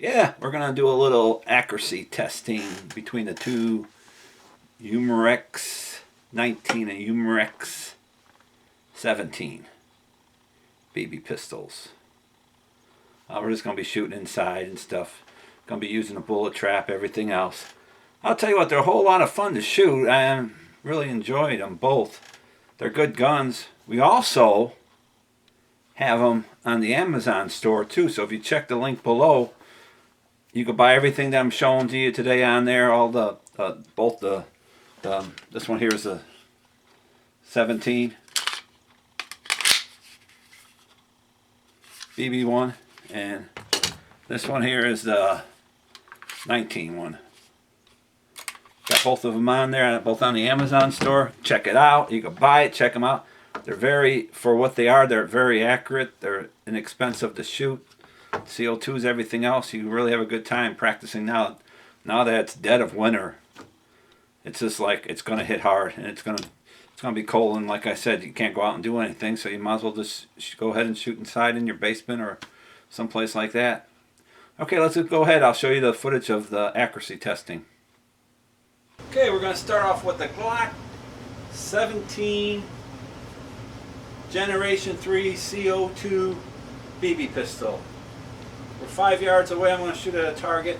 Yeah, we're going to do a little accuracy testing between the two Umarex 19 and Umarex 17 BB pistols. We're just going to be shooting inside and stuff. Going to be using a bullet trap, everything else. I'll tell you what, they're a whole lot of fun to shoot. I really enjoyed them both. They're good guns. We also have them on the Amazon store too, so if you check the link below, you can buy everything that I'm showing to you today on there. All the both the this one here is the 17 BB one, and this one here is the 19 one. Got both of them on there, both on the Amazon store. Check it out. You can buy it, check them out. They're very, for what they are, they're very accurate. They're inexpensive to shoot. CO2s, everything else. You really have a good time practicing now. Now that it's dead of winter, it's just like it's going to hit hard, and it's going to be cold. And like I said, you can't go out and do anything, so you might as well just go ahead and shoot inside in your basement or someplace like that. Okay, let's go ahead. I'll show you the footage of the accuracy testing. Okay, we're going to start off with the Glock 17 Generation 3 CO2 BB pistol. We're 5 yards away. I'm going to shoot at a target.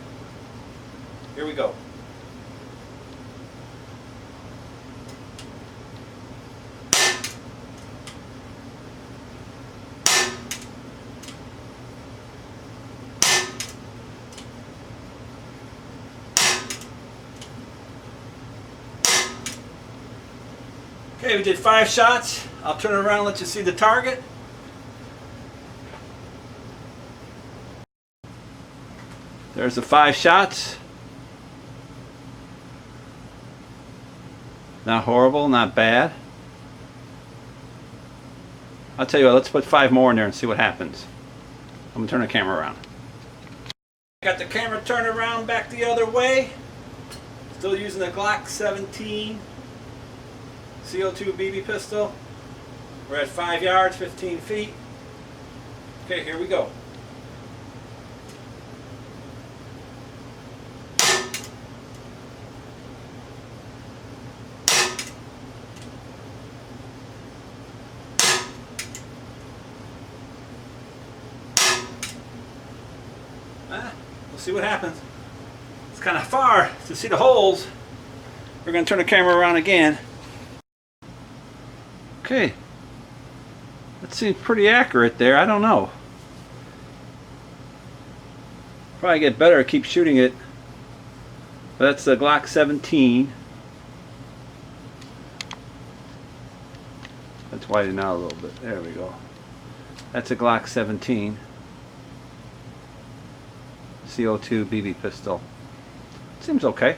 Here we go. Okay, we did 5 shots. I'll turn it around and let you see the target. There's the 5 shots. Not horrible, not bad. I'll tell you what, let's put 5 more in there and see what happens. I'm going to turn the camera around. Got the camera turned around back the other way. Still using the Glock 17 CO2 BB pistol. We're at 5 yards, 15 feet. Okay, here we go. We'll see what happens. It's kind of far to see the holes. We're going to turn the camera around again. Okay. That seems pretty accurate there. I don't know. Probably get better, keep shooting it. But that's the Glock 17. Let's widen out a little bit. There we go. That's a Glock 17 CO2 BB pistol. Seems okay.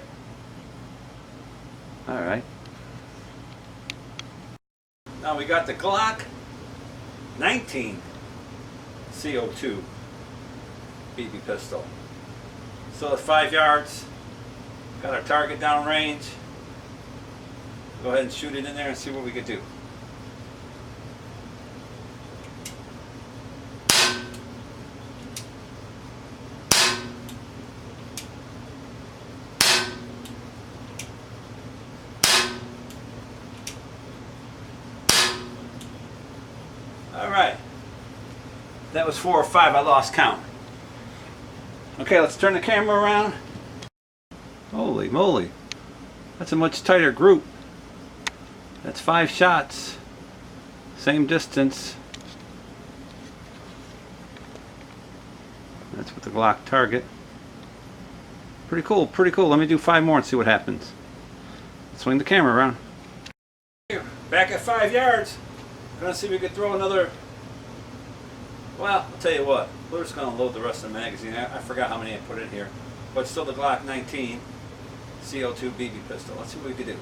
Alright. Now we got the Glock 19 CO2 BB pistol. Still at 5 yards. Got our target down range. Go ahead and shoot it in there and see what we could do. Alright, that was 4 or 5, I lost count. Okay, let's turn the camera around. Holy moly, that's a much tighter group. That's 5 shots, same distance. That's with the Glock target. Pretty cool, pretty cool. Let me do 5 more and see what happens. Swing the camera around. Back at 5 yards. Gonna see if we could throw another. Well, I'll tell you what, we're just gonna load the rest of the magazine. I forgot how many I put in here, but still the Glock 19 CO2 BB pistol. Let's see what we could do.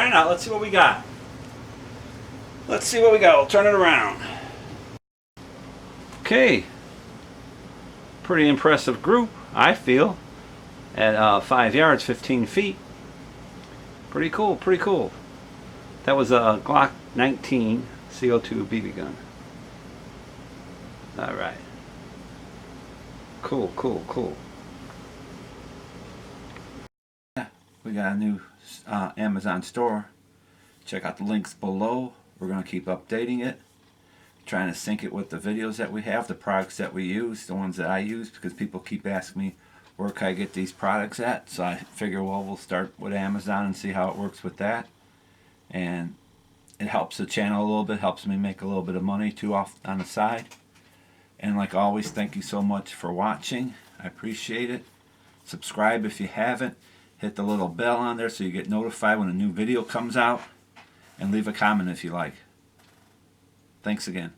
ran out. Let's see what we got. Let's see what we got. We'll turn it around. Okay. Pretty impressive group, I feel. At 5 yards, 15 feet. Pretty cool, pretty cool. That was a Glock 19 CO2 BB gun. Alright. Cool, cool, cool. We got a new Amazon store. Check out the links below. We're going to keep updating it. Trying to sync it with the videos that we have, the products that we use, the ones that I use, because people keep asking me where can I get these products at. So I figure, well, we'll start with Amazon and see how it works with that. And it helps the channel a little bit, helps me make a little bit of money too off on the side. And like always, thank you so much for watching. I appreciate it. Subscribe if you haven't. Hit the little bell on there so you get notified when a new video comes out. And leave a comment if you like. Thanks again.